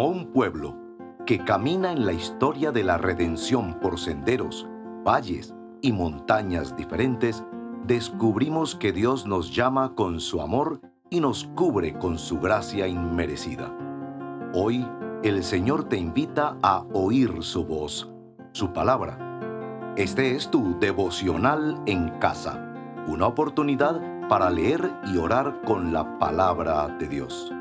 Como un pueblo que camina en la historia de la redención por senderos, valles y montañas diferentes, descubrimos que Dios nos llama con su amor y nos cubre con su gracia inmerecida. Hoy, el Señor te invita a oír su voz, su palabra. Este es tu devocional en casa, una oportunidad para leer y orar con la palabra de Dios.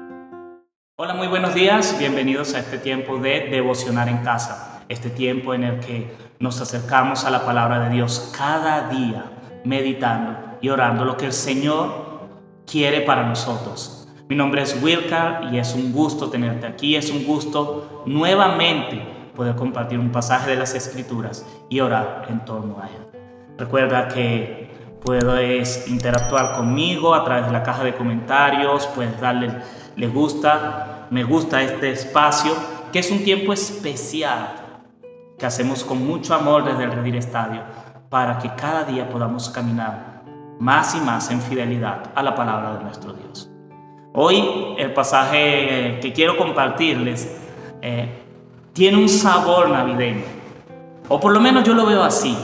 Hola, muy buenos días, bienvenidos a este tiempo de devocionar en casa, este tiempo en el que nos acercamos a la palabra de Dios cada día, meditando y orando lo que el Señor quiere para nosotros. Mi nombre es Wilcar y es un gusto tenerte aquí, es un gusto nuevamente poder compartir un pasaje de las Escrituras y orar en torno a él. Recuerda que puedes interactuar conmigo a través de la caja de comentarios, puedes darle me gusta a este espacio, que es un tiempo especial que hacemos con mucho amor desde el Redil Estadio para que cada día podamos caminar más y más en fidelidad a la palabra de nuestro Dios. Hoy el pasaje que quiero compartirles tiene un sabor navideño, o por lo menos yo lo veo así,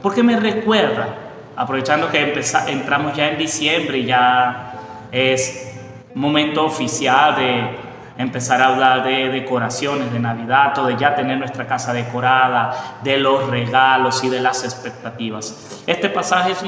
porque me recuerda, aprovechando que entramos ya en diciembre y ya es momento oficial de empezar a hablar de decoraciones de Navidad, o de ya tener nuestra casa decorada, de los regalos y de las expectativas. Este pasaje es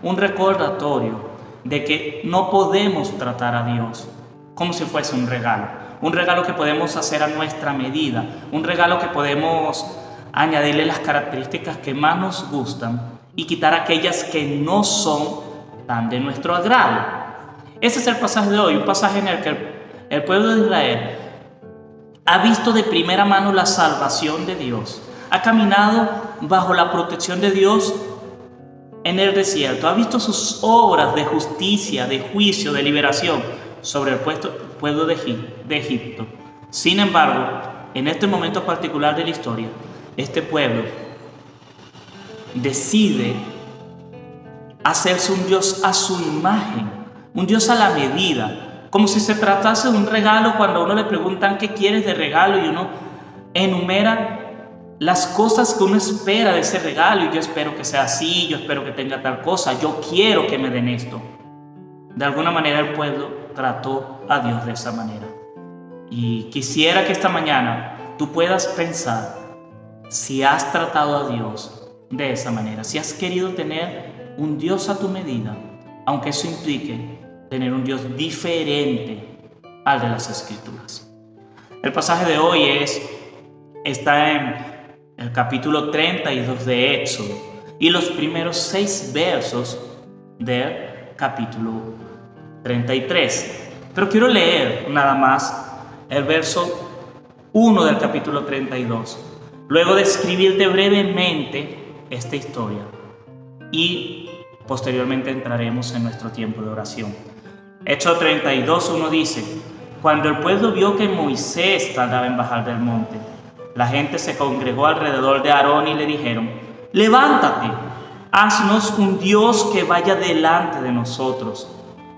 un recordatorio de que no podemos tratar a Dios como si fuese un regalo que podemos hacer a nuestra medida, un regalo que podemos añadirle las características que más nos gustan y quitar aquellas que no son tan de nuestro agrado. Ese es el pasaje de hoy, un pasaje en el que el pueblo de Israel ha visto de primera mano la salvación de Dios, ha caminado bajo la protección de Dios en el desierto, ha visto sus obras de justicia, de juicio, de liberación sobre el pueblo de Egipto. Sin embargo, en este momento particular de la historia, este pueblo decide hacerse un Dios a su imagen, un Dios a la medida, como si se tratase de un regalo. Cuando a uno le preguntan qué quieres de regalo y uno enumera las cosas que uno espera de ese regalo, y yo espero que sea así, yo espero que tenga tal cosa, yo quiero que me den esto. De alguna manera el pueblo trató a Dios de esa manera. Y quisiera que esta mañana tú puedas pensar si has tratado a Dios de esa manera, si has querido tener un Dios a tu medida, aunque eso implique tener un Dios diferente al de las Escrituras. El pasaje de hoy está en el capítulo 32 de Éxodo y los primeros 6 versos del capítulo 33. Pero quiero leer nada más el verso 1 del capítulo 32, luego de escribirte brevemente esta historia, y posteriormente entraremos en nuestro tiempo de oración. Éxodo 32, 1 dice: cuando el pueblo vio que Moisés tardaba en bajar del monte, la gente se congregó alrededor de Aarón y le dijeron: levántate, haznos un Dios que vaya delante de nosotros.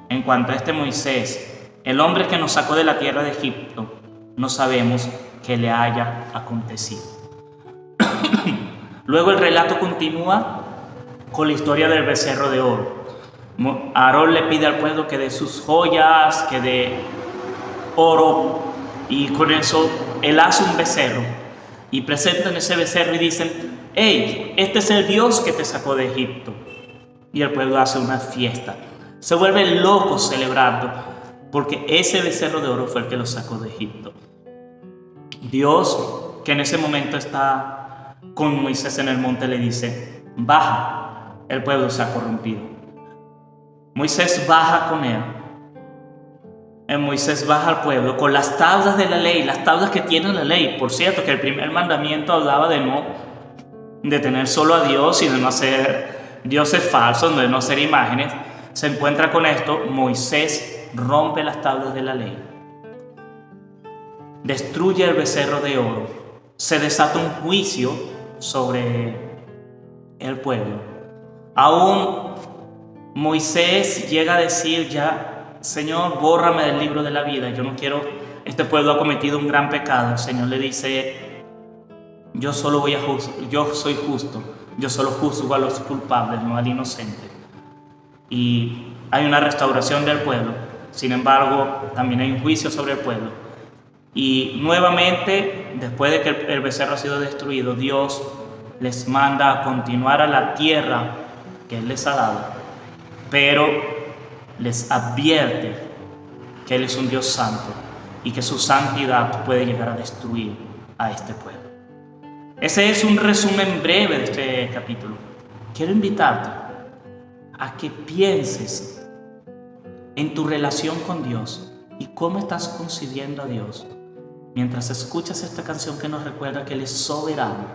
En cuanto a este Moisés, el hombre que nos sacó de la tierra de Egipto, no sabemos qué le haya acontecido. Luego el relato continúa con la historia del becerro de oro. Aarón le pide al pueblo que dé sus joyas, que dé oro, y con eso él hace un becerro y presentan ese becerro y dicen: hey, este es el Dios que te sacó de Egipto. Y el pueblo hace una fiesta, se vuelve loco celebrando, porque ese becerro de oro fue el que los sacó de Egipto. Dios, que en ese momento está con Moisés en el monte, le dice: baja, el pueblo se ha corrompido. Moisés baja con él. Moisés baja al pueblo con las tablas de la ley, las tablas que tiene la ley. Por cierto, que el primer mandamiento hablaba de tener solo a Dios y de no hacer dioses falsos, de no hacer imágenes. Se encuentra con esto, Moisés rompe las tablas de la ley, destruye el becerro de oro, se desata un juicio sobre el pueblo. Aún Moisés llega a decir ya: Señor, bórrame del libro de la vida, yo no quiero este pueblo ha cometido un gran pecado, el Señor le dice: yo soy justo, yo solo juzgo a los culpables, no al inocente. Y hay una restauración del pueblo, sin embargo, también hay un juicio sobre el pueblo. Y nuevamente, después de que el becerro ha sido destruido, Dios les manda a continuar a la tierra que Él les ha dado, pero les advierte que Él es un Dios santo y que su santidad puede llegar a destruir a este pueblo. Ese es un resumen breve de este capítulo. Quiero invitarte a que pienses en tu relación con Dios y cómo estás concibiendo a Dios mientras escuchas esta canción que nos recuerda que Él es soberano,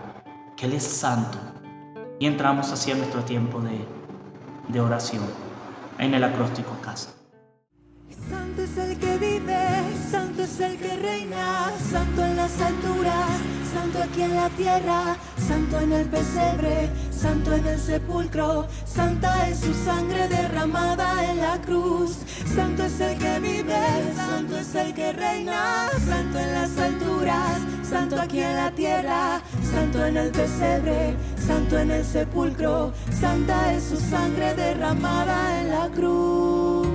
que Él es santo, y entramos así en nuestro tiempo de oración en el acróstico Casa. Santo es el que vive, santo es el que reina, santo en las alturas, santo aquí en la tierra, santo en el pesebre, santo en el sepulcro, santa es su sangre derramada en la cruz. Santo es el que vive, santo es el que reina, santo en las alturas, santo aquí en la tierra, santo en el pesebre, santo en el sepulcro, santa es su sangre derramada en la cruz.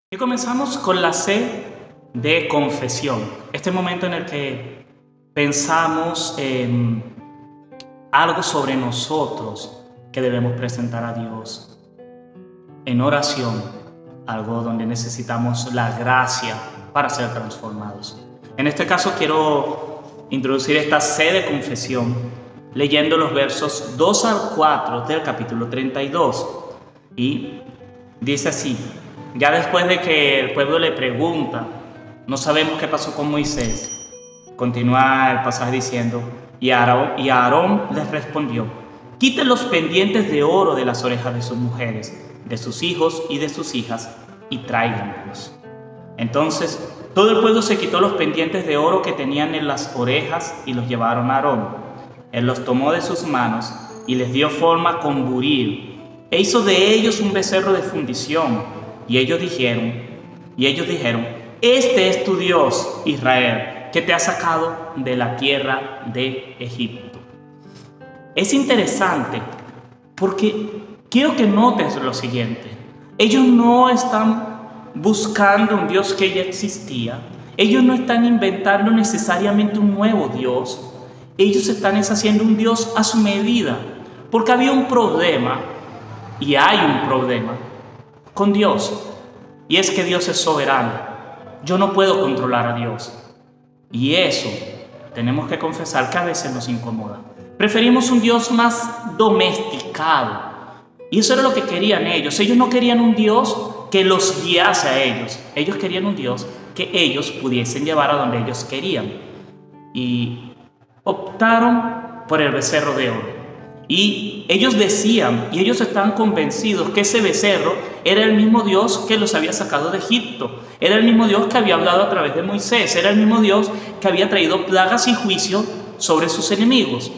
Y comenzamos con la C de confesión. Este momento en el que pensamos en algo sobre nosotros que debemos presentar a Dios en oración, algo donde necesitamos la gracia para ser transformados. En este caso quiero introducir esta C de confesión leyendo los versos 2 al 4 del capítulo 32. Y dice así: ya después de que el pueblo le pregunta, no sabemos qué pasó con Moisés, continúa el pasaje diciendo: y Aarón les respondió: quiten los pendientes de oro de las orejas de sus mujeres, de sus hijos y de sus hijas, y tráiganlos. Entonces todo el pueblo se quitó los pendientes de oro que tenían en las orejas y los llevaron a Aarón. Él los tomó de sus manos y les dio forma con buril, e hizo de ellos un becerro de fundición. Y ellos dijeron: este es tu Dios, Israel, que te ha sacado de la tierra de Egipto. Es interesante porque quiero que notes lo siguiente: ellos no están buscando un Dios que ya existía, ellos no están inventando necesariamente un nuevo Dios, ellos están haciendo un Dios a su medida, porque había un problema, y hay un problema con Dios, y es que Dios es soberano. Yo no puedo controlar a Dios, y eso tenemos que confesar que a veces nos incomoda. Preferimos un Dios más domesticado, y eso era lo que querían ellos. Ellos no querían un Dios que los guiase a ellos, ellos querían un Dios que ellos pudiesen llevar a donde ellos querían, y optaron por el becerro de oro. Y ellos decían, y ellos estaban convencidos, que ese becerro era el mismo Dios que los había sacado de Egipto, era el mismo Dios que había hablado a través de Moisés, era el mismo Dios que había traído plagas y juicio sobre sus enemigos.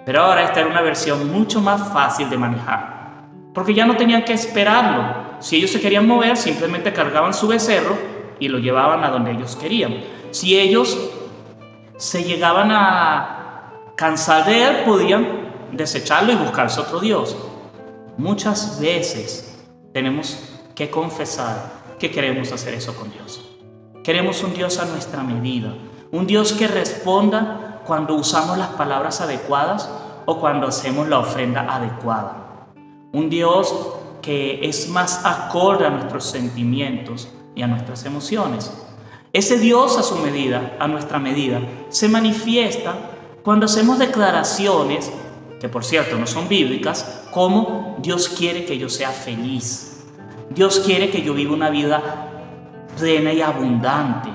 Pero ahora esta era una versión mucho más fácil de manejar, porque ya no tenían que esperarlo. Si ellos se querían mover, simplemente cargaban su becerro y lo llevaban a donde ellos querían. Si ellos se llegaban a cansar de él, podían desecharlo y buscarse otro Dios. Muchas veces tenemos que confesar que queremos hacer eso con Dios. Queremos un Dios a nuestra medida, un Dios que responda cuando usamos las palabras adecuadas o cuando hacemos la ofrenda adecuada. Un Dios que es más acorde a nuestros sentimientos y a nuestras emociones. Ese Dios a su medida, a nuestra medida, se manifiesta cuando hacemos declaraciones que por cierto no son bíblicas, como: Dios quiere que yo sea feliz, Dios quiere que yo viva una vida plena y abundante.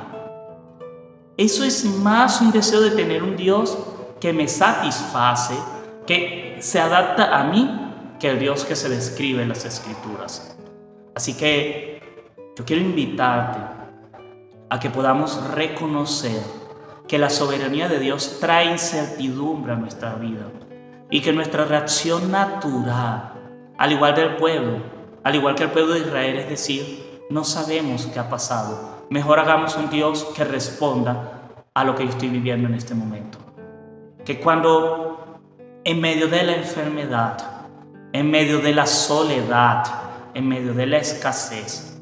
Eso es más un deseo de tener un Dios que me satisface, que se adapta a mí, que el Dios que se describe en las Escrituras. Así que yo quiero invitarte a que podamos reconocer que la soberanía de Dios trae incertidumbre a nuestra vida y que nuestra reacción natural, al igual del pueblo, al igual que el pueblo de Israel, es decir, no sabemos qué ha pasado. Mejor hagamos un Dios que responda a lo que yo estoy viviendo en este momento. Que cuando en medio de la enfermedad, en medio de la soledad, en medio de la escasez,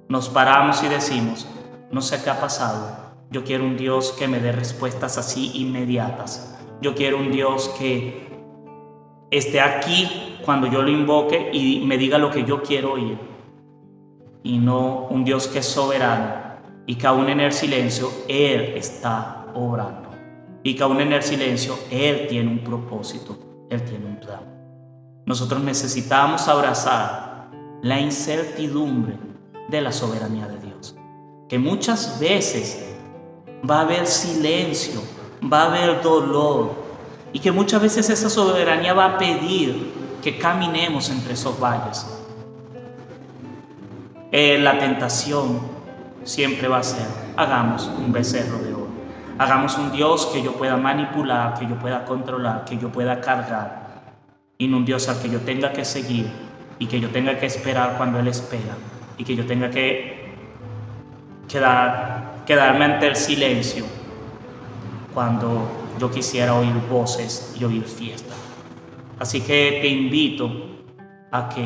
nos paramos y decimos, no sé qué ha pasado. Yo quiero un Dios que me dé respuestas así inmediatas. Yo quiero un Dios que esté aquí cuando yo lo invoque y me diga lo que yo quiero oír. Y no un Dios que es soberano y que aún en el silencio Él está obrando. Y que aún en el silencio Él tiene un propósito, Él tiene un plan. Nosotros necesitamos abrazar la incertidumbre de la soberanía de Dios. Que muchas veces va a haber silencio, va a haber dolor y que muchas veces esa soberanía va a pedir que caminemos entre esos valles. La tentación siempre va a ser, hagamos un becerro de oro, hagamos un Dios que yo pueda manipular, que yo pueda controlar, que yo pueda cargar, y no un Dios al que yo tenga que seguir y que yo tenga que esperar cuando Él espera y que yo tenga que quedarme ante el silencio cuando yo quisiera oír voces y oír fiesta. Así que te invito a que,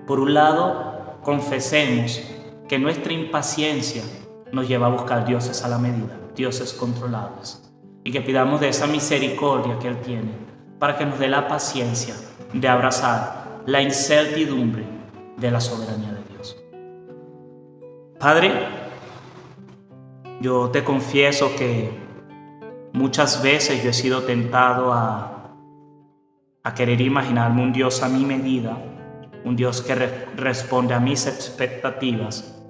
por un lado, confesemos que nuestra impaciencia nos lleva a buscar dioses a la medida, dioses controlables, y que pidamos de esa misericordia que Él tiene para que nos dé la paciencia de abrazar la incertidumbre de la soberanía de Dios. Padre, yo te confieso que muchas veces yo he sido tentado a querer imaginarme un Dios a mi medida, un Dios que responde a mis expectativas,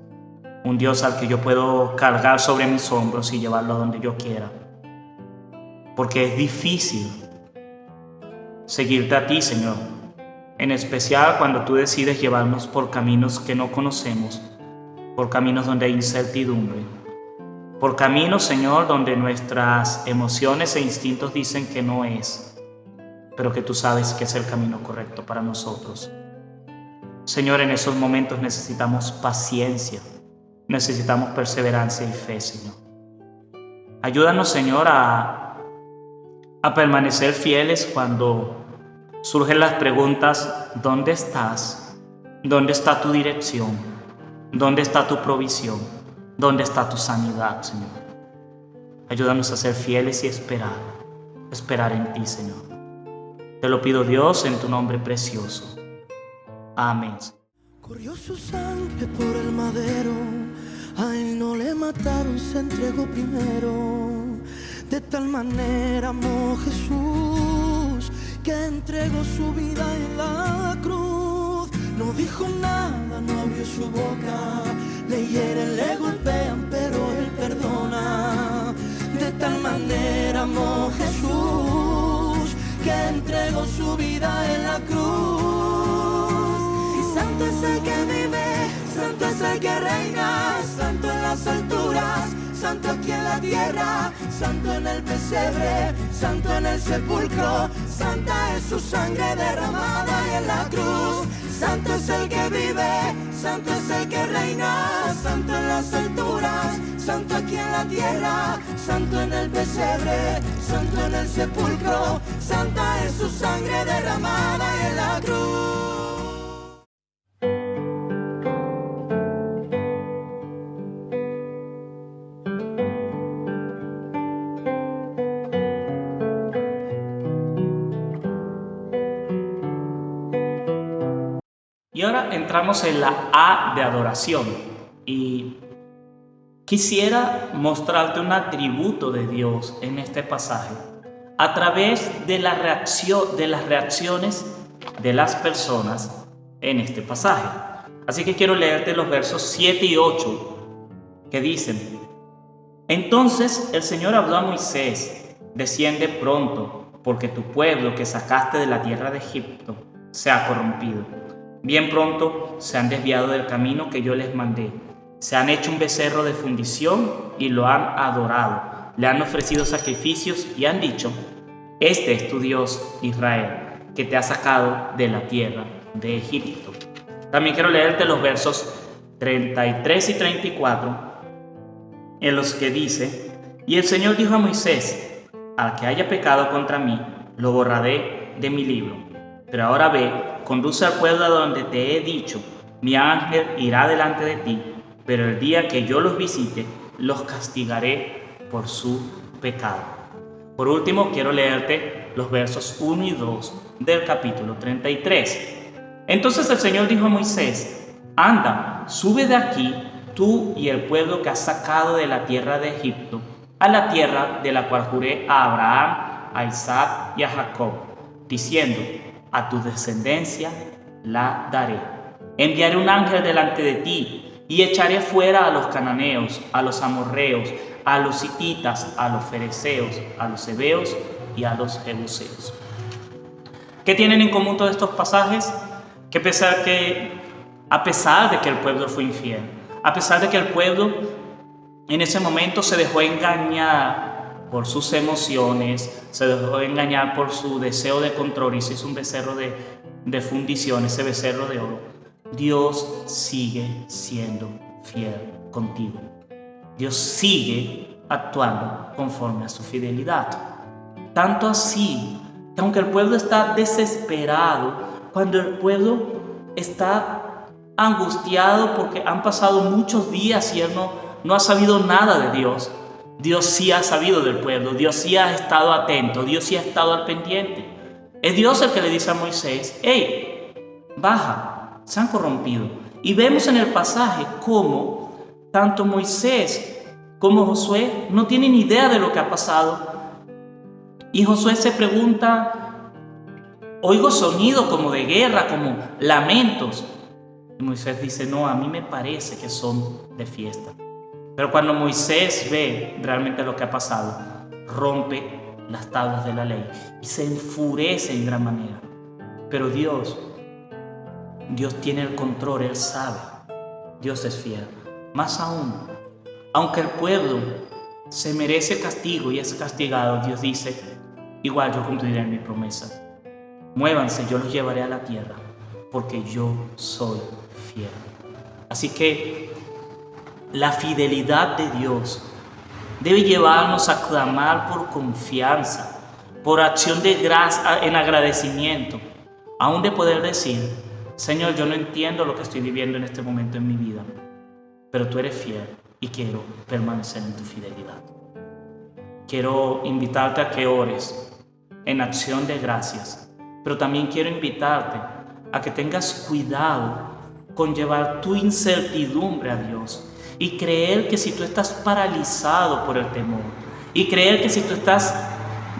un Dios al que yo puedo cargar sobre mis hombros y llevarlo a donde yo quiera. Porque es difícil seguirte a ti, Señor, en especial cuando tú decides llevarnos por caminos que no conocemos, por caminos donde hay incertidumbre, por caminos, Señor, donde nuestras emociones e instintos dicen que no es, pero que tú sabes que es el camino correcto para nosotros. Señor, en esos momentos necesitamos paciencia, necesitamos perseverancia y fe, Señor. Ayúdanos, Señor, a permanecer fieles cuando surgen las preguntas, ¿dónde estás? ¿Dónde está tu dirección? ¿Dónde está tu provisión? ¿Dónde está tu sanidad, Señor? Ayúdanos a ser fieles y esperar en ti, Señor. Te lo pido, Dios, en tu nombre precioso. Amén. Corrió su sangre por el madero, a Él no le mataron, se entregó primero. De tal manera amó Jesús, que entregó su vida en la cruz. No dijo nada, no abrió su boca, le hieren, le golpean, pero Él perdona. De tal manera amó Jesús, que entregó su vida en la cruz. Y santo es el que vive, santo es el que reina, santo en las alturas, santo aquí en la tierra, santo en el pesebre, santo en el sepulcro, santa es su sangre derramada en la cruz. Santo es el que vive, santo es el que reina, santo en las alturas, santo aquí en la tierra, santo en el pesebre, santo en el sepulcro, santa es su sangre derramada en la cruz. Y ahora entramos en la A de adoración y quisiera mostrarte un atributo de Dios en este pasaje a través de las reacciones de las personas en este pasaje. Así que quiero leerte los versos 7 y 8 que dicen: Entonces el Señor habló a Moisés: Desciende pronto, porque tu pueblo que sacaste de la tierra de Egipto se ha corrompido. Bien pronto se han desviado del camino que yo les mandé. Se han hecho un becerro de fundición y lo han adorado. Le han ofrecido sacrificios y han dicho: este es tu Dios, Israel, que te ha sacado de la tierra de Egipto. También quiero leerte los versos 33 y 34, en los que dice: y el Señor dijo a Moisés: al que haya pecado contra mí, lo borraré de mi libro. Pero ahora ve, conduce al pueblo a donde te he dicho, mi ángel irá delante de ti, pero el día que yo los visite, los castigaré por su pecado. Por último, quiero leerte los versos 1 y 2 del capítulo 33. Entonces el Señor dijo a Moisés: anda, sube de aquí, tú y el pueblo que has sacado de la tierra de Egipto, a la tierra de la cual juré a Abraham, a Isaac y a Jacob, diciendo: a tu descendencia la daré. Enviaré un ángel delante de ti, y echaré fuera a los cananeos, a los amorreos, a los hititas, a los fereceos, a los heveos y a los jebuseos. ¿Qué tienen en común todos estos pasajes? Que a pesar de que el pueblo fue infiel, a pesar de que el pueblo en ese momento se dejó engañar por sus emociones, se dejó engañar por su deseo de control y se hizo un becerro de fundición, ese becerro de oro, Dios sigue siendo fiel contigo. Dios sigue actuando conforme a su fidelidad. Tanto así que aunque el pueblo está desesperado, cuando el pueblo está angustiado porque han pasado muchos días y él no ha sabido nada de Dios, Dios sí ha sabido del pueblo, Dios sí ha estado atento, Dios sí ha estado al pendiente. Es Dios el que le dice a Moisés: hey, baja, se han corrompido. Y vemos en el pasaje cómo tanto Moisés como Josué no tienen idea de lo que ha pasado. Y Josué se pregunta: oigo sonido como de guerra, como lamentos. Y Moisés dice: no, a mí me parece que son de fiesta. Pero cuando Moisés ve realmente lo que ha pasado, rompe las tablas de la ley y se enfurece en gran manera. Pero Dios tiene el control, Él sabe. Dios es fiel. Más aún, aunque el pueblo se merece castigo y es castigado, Dios dice: igual yo cumpliré mi promesa. Muévanse, yo los llevaré a la tierra, porque yo soy fiel. Así que la fidelidad de Dios debe llevarnos a clamar por confianza, por acción de gracia, en agradecimiento, aún de poder decir: Señor, yo no entiendo lo que estoy viviendo en este momento en mi vida, pero tú eres fiel y quiero permanecer en tu fidelidad. Quiero invitarte a que ores en acción de gracias, pero también quiero invitarte a que tengas cuidado con llevar tu incertidumbre a Dios y creer que si tú estás paralizado por el temor y creer que si tú estás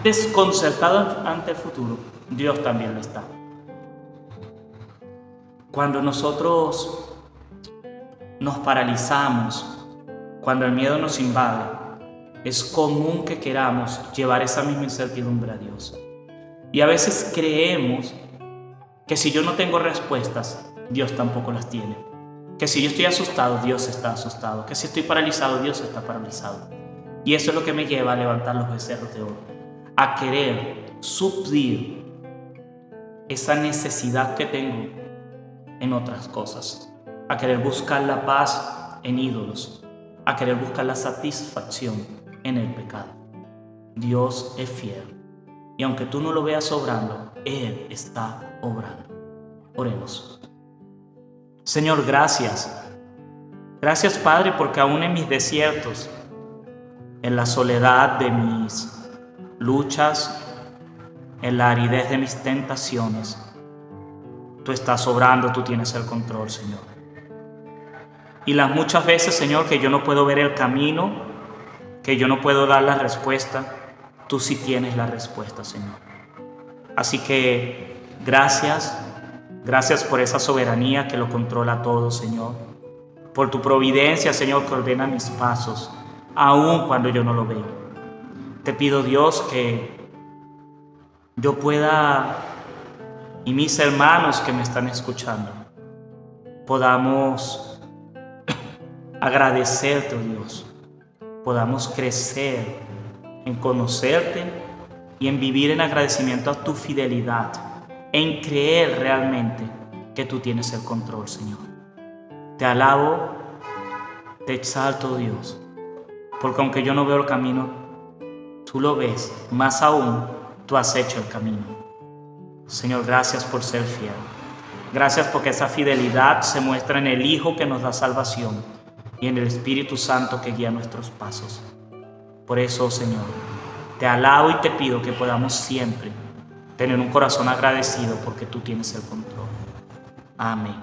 desconcertado ante el futuro, Dios también lo está. Cuando nosotros nos paralizamos, cuando el miedo nos invade, es común que queramos llevar esa misma incertidumbre a Dios. Y a veces creemos que si yo no tengo respuestas, Dios tampoco las tiene. Que si yo estoy asustado, Dios está asustado. Que si estoy paralizado, Dios está paralizado. Y eso es lo que me lleva a levantar los becerros de oro, a querer suplir esa necesidad que tengo en otras cosas, a querer buscar la paz en ídolos, a querer buscar la satisfacción en el pecado. Dios es fiel y aunque tú no lo veas obrando, Él está obrando. Oremos. Señor, gracias. Gracias, Padre, porque aún en mis desiertos, en la soledad de mis luchas, en la aridez de mis tentaciones, tú estás obrando, tú tienes el control, Señor. Y las muchas veces, Señor, que yo no puedo ver el camino, que yo no puedo dar la respuesta, tú sí tienes la respuesta, Señor. Así que gracias por esa soberanía que lo controla todo, Señor. Por tu providencia, Señor, que ordena mis pasos, aun cuando yo no lo veo. Te pido, Dios, que yo pueda, y mis hermanos que me están escuchando, podamos agradecerte, oh Dios, podamos crecer en conocerte y en vivir en agradecimiento a tu fidelidad, en creer realmente que tú tienes el control, Señor. Te alabo, te exalto, oh Dios, porque aunque yo no veo el camino, tú lo ves, más aún tú has hecho el camino. Señor, gracias por ser fiel. Gracias porque esa fidelidad se muestra en el Hijo que nos da salvación y en el Espíritu Santo que guía nuestros pasos. Por eso, Señor, te alabo y te pido que podamos siempre tener un corazón agradecido porque tú tienes el control. Amén.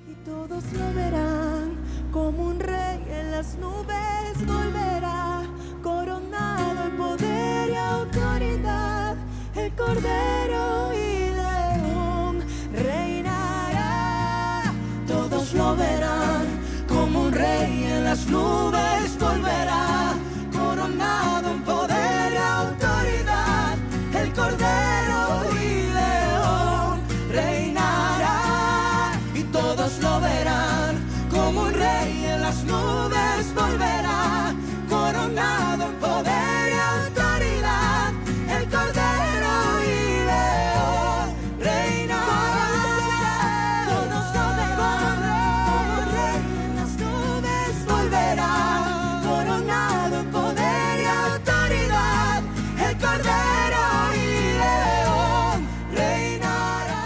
Y todos lo verán como un rey en las nubes volverá, coronado en poder y autoridad, el Cordero y León reinará. Todos lo verán como un rey en las nubes volverá, coronado en poder y autoridad, el Cordero y León reinará. Y todos lo verán como un rey en las nubes volverá, coronado en poder y autoridad, el Cordero y León reinará. Todos lo verán como un rey en las nubes volverá, coronado en poder y autoridad, el Cordero y León reinará.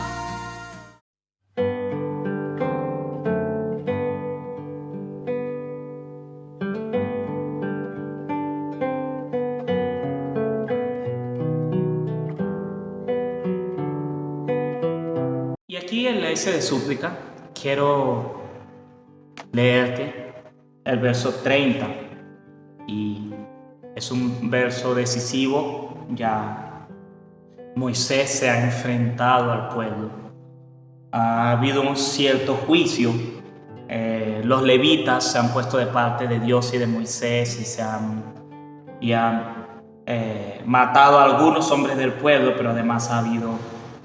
Y aquí en la S de súplica quiero leerte el verso 30 y es un verso decisivo. Ya Moisés se ha enfrentado al pueblo, ha habido un cierto juicio, los levitas se han puesto de parte de Dios y de Moisés y han matado a algunos hombres del pueblo, pero además ha habido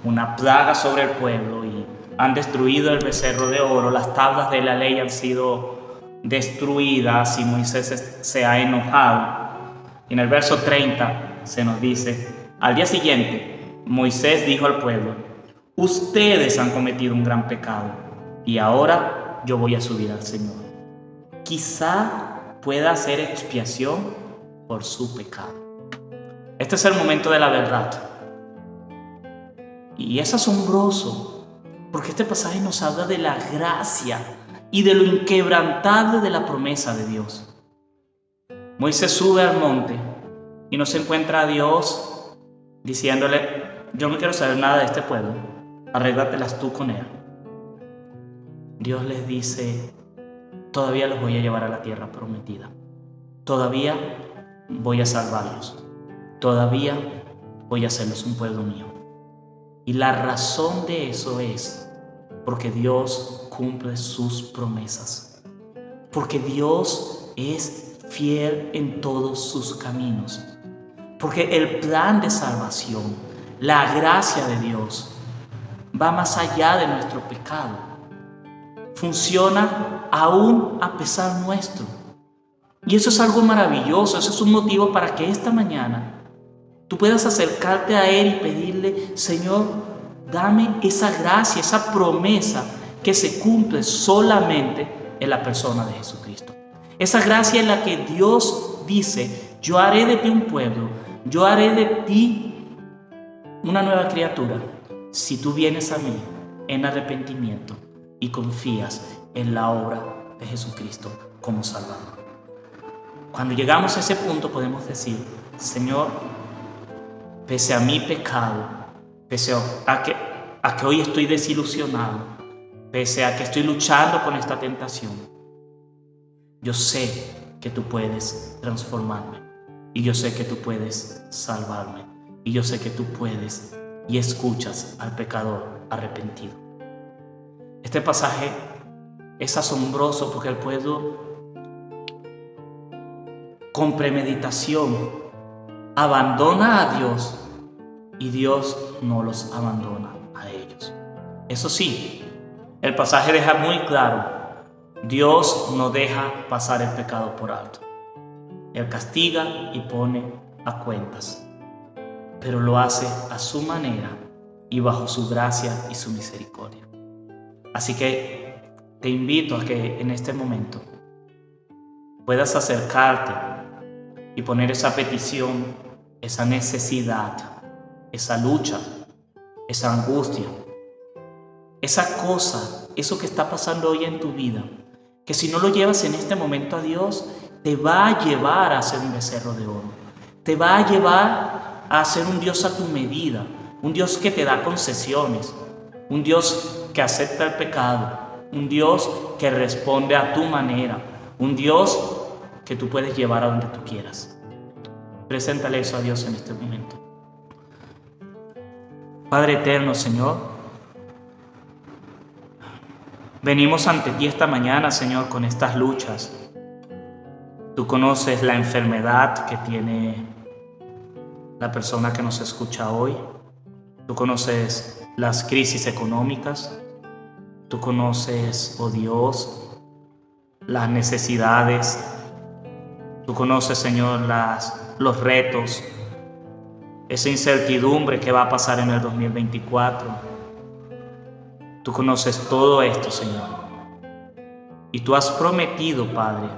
una plaga sobre el pueblo y han destruido el becerro de oro. Las tablas de la ley han sido destruidas y Moisés se ha enojado. Y en el verso 30 se nos dice: al día siguiente Moisés dijo al pueblo: ustedes han cometido un gran pecado y ahora yo voy a subir al Señor. Quizá pueda hacer expiación por su pecado. Este es el momento de la verdad. Y es asombroso, porque este pasaje nos habla de la gracia y de lo inquebrantable de la promesa de Dios. Moisés sube al monte y no se encuentra a Dios diciéndole: yo no quiero saber nada de este pueblo, arréglatelas tú con él. Dios les dice: todavía los voy a llevar a la tierra prometida, todavía voy a salvarlos, todavía voy a hacerlos un pueblo mío. Y la razón de eso es porque Dios cumple sus promesas, porque Dios es fiel en todos sus caminos, porque el plan de salvación, la gracia de Dios, va más allá de nuestro pecado. Funciona aún a pesar nuestro. Y eso es algo maravilloso. Eso es un motivo para que esta mañana tú puedas acercarte a Él y pedirle: Señor, dame esa gracia, esa promesa que se cumple solamente en la persona de Jesucristo. Esa gracia en la que Dios dice: yo haré de ti un pueblo, yo haré de ti una nueva criatura, si tú vienes a mí en arrepentimiento y confías en la obra de Jesucristo como Salvador. Cuando llegamos a ese punto podemos decir: Señor, pese a mi pecado, pese a que hoy estoy desilusionado, pese a que estoy luchando con esta tentación, yo sé que tú puedes transformarme, y yo sé que tú puedes salvarme, y yo sé que tú puedes y escuchas al pecador arrepentido. Este pasaje es asombroso porque el pueblo, con premeditación, abandona a Dios y Dios no los abandona a ellos. Eso sí, el pasaje deja muy claro Dios no deja pasar el pecado por alto. Él castiga y pone a cuentas, pero lo hace a su manera y bajo su gracia y su misericordia. Así que te invito a que en este momento puedas acercarte y poner esa petición, esa necesidad, esa lucha, esa angustia, esa cosa, eso que está pasando hoy en tu vida, que si no lo llevas en este momento a Dios, te va a llevar a ser un becerro de oro, te va a llevar a ser un Dios a tu medida, un Dios que te da concesiones, un Dios que acepta el pecado, un Dios que responde a tu manera, un Dios que tú puedes llevar a donde tú quieras. Preséntale eso a Dios en este momento. Padre eterno, Señor, venimos ante ti esta mañana, Señor, con estas luchas. Tú conoces la enfermedad que tiene la persona que nos escucha hoy. Tú conoces las crisis económicas. Tú conoces, oh Dios, las necesidades. Tú conoces, Señor, los retos, esa incertidumbre que va a pasar en el 2024. Tú conoces todo esto, Señor. Y tú has prometido, Padre,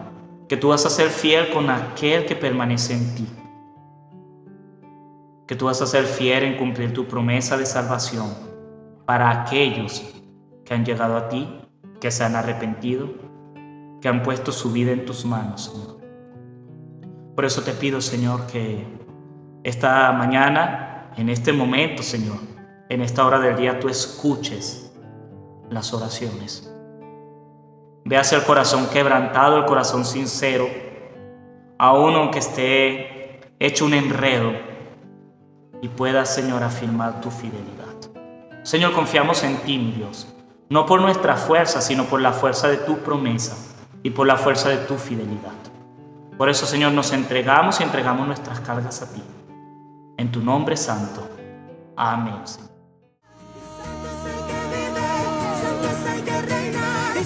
que tú vas a ser fiel con aquel que permanece en ti. Que tú vas a ser fiel en cumplir tu promesa de salvación para aquellos que han llegado a ti, que se han arrepentido, que han puesto su vida en tus manos, Señor. Por eso te pido, Señor, que esta mañana, en este momento, Señor, en esta hora del día, tú escuches las oraciones. Veas el corazón quebrantado, el corazón sincero, aún aunque esté hecho un enredo, y puedas, Señor, afirmar tu fidelidad. Señor, confiamos en ti, mi Dios, no por nuestra fuerza, sino por la fuerza de tu promesa y por la fuerza de tu fidelidad. Por eso, Señor, nos entregamos y entregamos nuestras cargas a ti. En tu nombre santo. Amén, Señor.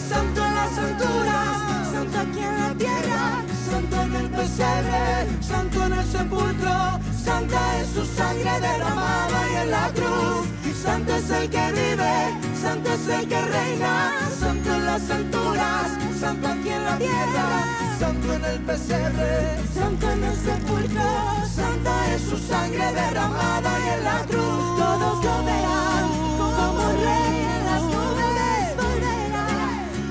Santo en las alturas, santo aquí en la tierra, santo en el pesebre, santo en el sepulcro, santa es su sangre derramada y en la cruz. Santo es el que vive, santo es el que reina, santo en las alturas, santo aquí en la tierra, santo en el pesebre, santo en el sepulcro, santa es su sangre derramada y en la cruz. Todos lo verán como rey en las nubes, volverá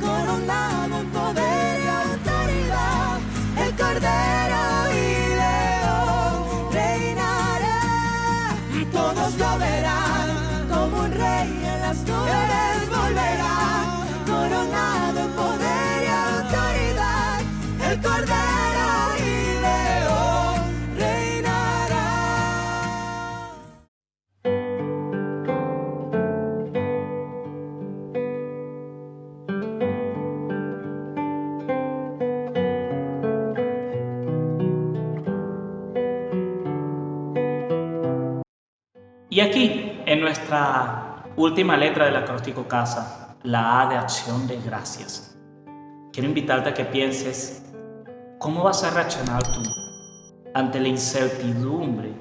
coronado en poder y autoridad, el Cordero y León reinará. Todos lo verán como un rey en las nubes, volverá coronado en poder y autoridad, el Cordero y León reinará. Y aquí, en nuestra última letra del acróstico Casa, la A de acción de gracias, quiero invitarte a que pienses cómo vas a reaccionar tú ante la incertidumbre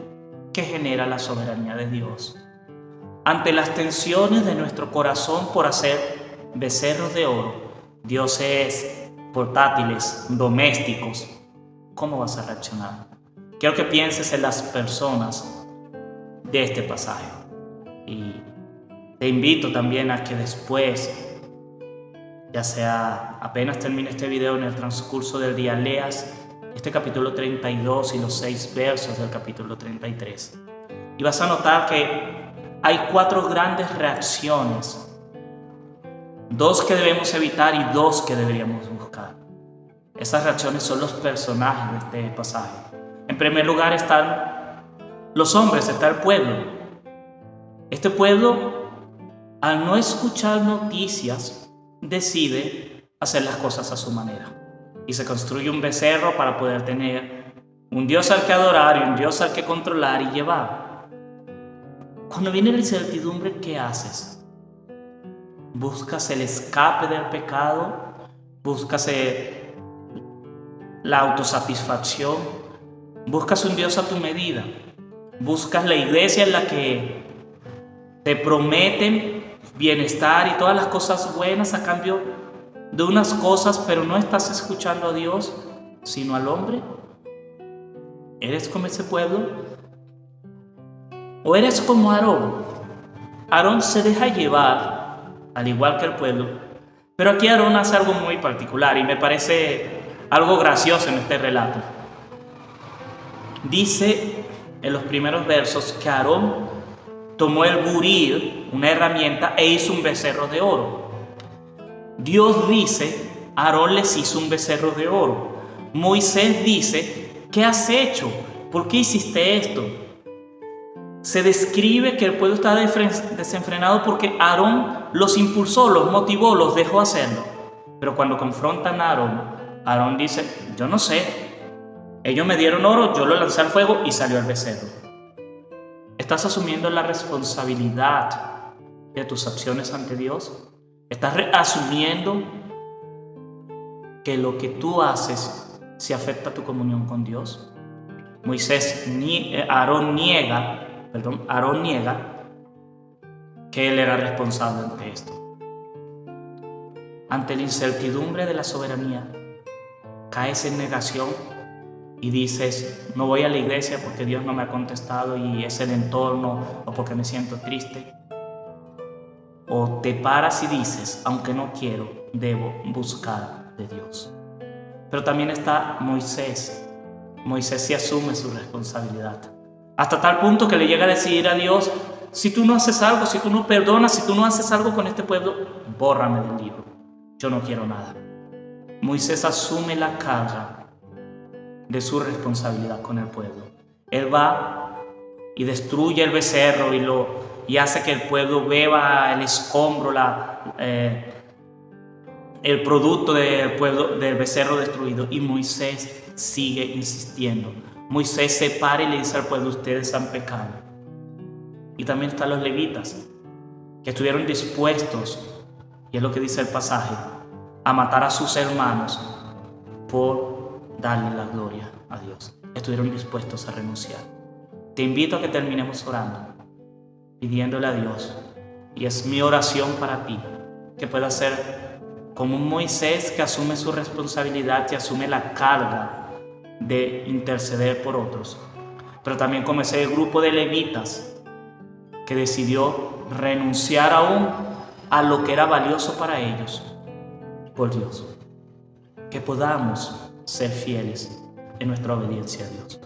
que genera la soberanía de Dios, ante las tensiones de nuestro corazón por hacer becerros de oro, dioses portátiles, domésticos. ¿Cómo vas a reaccionar? Quiero que pienses en las personas de este pasaje. Y te invito también a que después, ya sea apenas termine este video, en el transcurso del día, leas este capítulo 32 y los 6 versos del capítulo 33. Y vas a notar que hay 4 grandes reacciones, 2 que debemos evitar y 2 que deberíamos buscar. Esas reacciones son los personajes de este pasaje. En primer lugar están los hombres, está el pueblo. Este pueblo, al no escuchar noticias, decide hacer las cosas a su manera. Y se construye un becerro para poder tener un Dios al que adorar y un Dios al que controlar y llevar. Cuando viene la incertidumbre, ¿qué haces? ¿Buscas el escape del pecado? buscas la autosatisfacción, buscas un Dios a tu medida, buscas la iglesia en la que te prometen bienestar y todas las cosas buenas a cambio de unas cosas, pero no estás escuchando a Dios, sino al hombre. ¿Eres como ese pueblo? ¿O eres como Aarón? Aarón se deja llevar, al igual que el pueblo, pero aquí Aarón hace algo muy particular y me parece algo gracioso en este relato. Dice en los primeros versos que Aarón tomó el buril, una herramienta, e hizo un becerro de oro. Dios dice, Aarón les hizo un becerro de oro. Moisés dice, ¿qué has hecho? ¿Por qué hiciste esto? Se describe que el pueblo está desenfrenado porque Aarón los impulsó, los motivó, los dejó hacerlo. Pero cuando confrontan a Aarón, Aarón dice, yo no sé. Ellos me dieron oro, yo lo lancé al fuego y salió el becerro. ¿Estás asumiendo la responsabilidad de tus acciones ante Dios? ¿Estás asumiendo que lo que tú haces se afecta a tu comunión con Dios? Aarón niega que él era responsable ante esto. Ante la incertidumbre de la soberanía, caes en negación y dices, no voy a la iglesia porque Dios no me ha contestado y es el entorno, o porque me siento triste. O te paras y dices, aunque no quiero, debo buscar de Dios. Pero también está Moisés. Moisés sí asume su responsabilidad. Hasta tal punto que le llega a decir a Dios, si tú no haces algo, si tú no perdonas, si tú no haces algo con este pueblo, bórrame del libro. Yo no quiero nada. Moisés asume la carga de su responsabilidad con el pueblo. Él va y destruye el becerro y hace que el pueblo beba el escombro, el producto del becerro destruido. Y Moisés sigue insistiendo. Moisés se para y le dice al pueblo, ustedes han pecado. Y también están los levitas, que estuvieron dispuestos, y es lo que dice el pasaje, a matar a sus hermanos por darle la gloria a Dios. Estuvieron dispuestos a renunciar. Te invito a que terminemos orando, pidiéndole a Dios, y es mi oración para ti, que puedas ser como un Moisés que asume su responsabilidad y asume la carga de interceder por otros, pero también como ese grupo de levitas que decidió renunciar aún a lo que era valioso para ellos por Dios. Que podamos ser fieles en nuestra obediencia a Dios.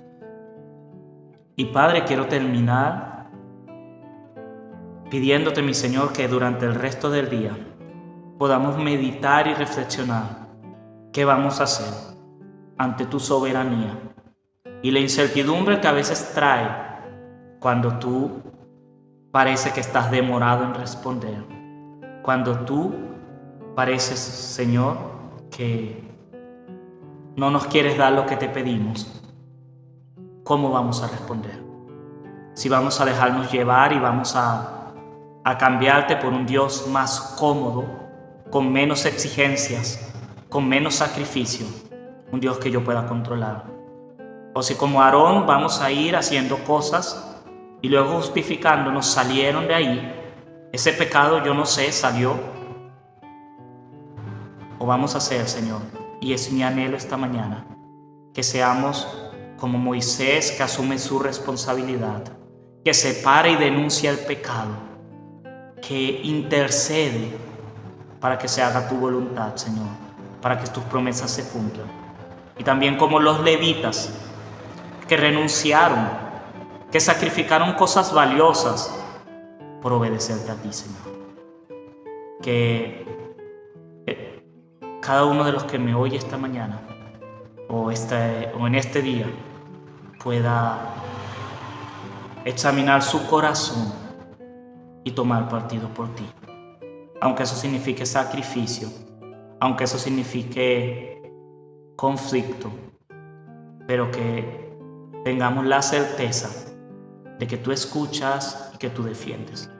Y Padre, quiero terminar pidiéndote, mi Señor, que durante el resto del día podamos meditar y reflexionar qué vamos a hacer ante tu soberanía y la incertidumbre que a veces trae cuando tú parece que estás demorado en responder, cuando tú pareces, Señor, que no nos quieres dar lo que te pedimos. ¿Cómo vamos a responder? Si vamos a dejarnos llevar y vamos a cambiarte por un Dios más cómodo, con menos exigencias, con menos sacrificio, un Dios que yo pueda controlar. O si como Aarón vamos a ir haciendo cosas y luego justificándonos salieron de ahí, ese pecado yo no sé, salió. O vamos a hacer, Señor, y es mi anhelo esta mañana, que seamos como Moisés, que asume su responsabilidad, que se para y denuncia el pecado, que intercede para que se haga tu voluntad, Señor, para que tus promesas se cumplan. Y también como los levitas, que renunciaron, que sacrificaron cosas valiosas por obedecerte a ti, Señor. Que cada uno de los que me oye esta mañana o en este día pueda examinar su corazón y tomar partido por ti. Aunque eso signifique sacrificio, aunque eso signifique conflicto, pero que tengamos la certeza de que tú escuchas y que tú defiendes.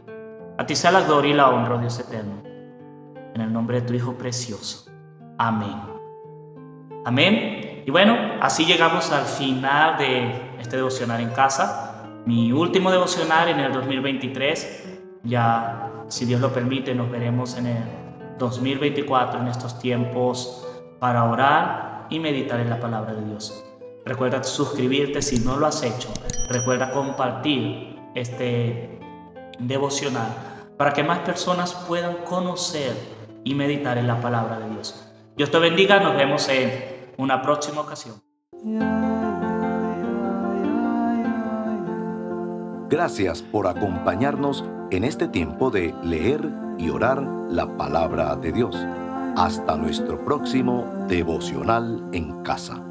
A ti sea la gloria y la honra, Dios eterno, en el nombre de tu Hijo precioso. Amén. Amén. Y bueno, así llegamos al final de este devocional en casa. Mi último devocional en el 2023. Ya, si Dios lo permite, nos veremos en el 2024 en estos tiempos para orar y meditar en la palabra de Dios. Recuerda suscribirte si no lo has hecho. Recuerda compartir este devocional para que más personas puedan conocer y meditar en la palabra de Dios. Dios te bendiga, nos vemos en una próxima ocasión. Gracias por acompañarnos en este tiempo de leer y orar la palabra de Dios. Hasta nuestro próximo devocional en casa.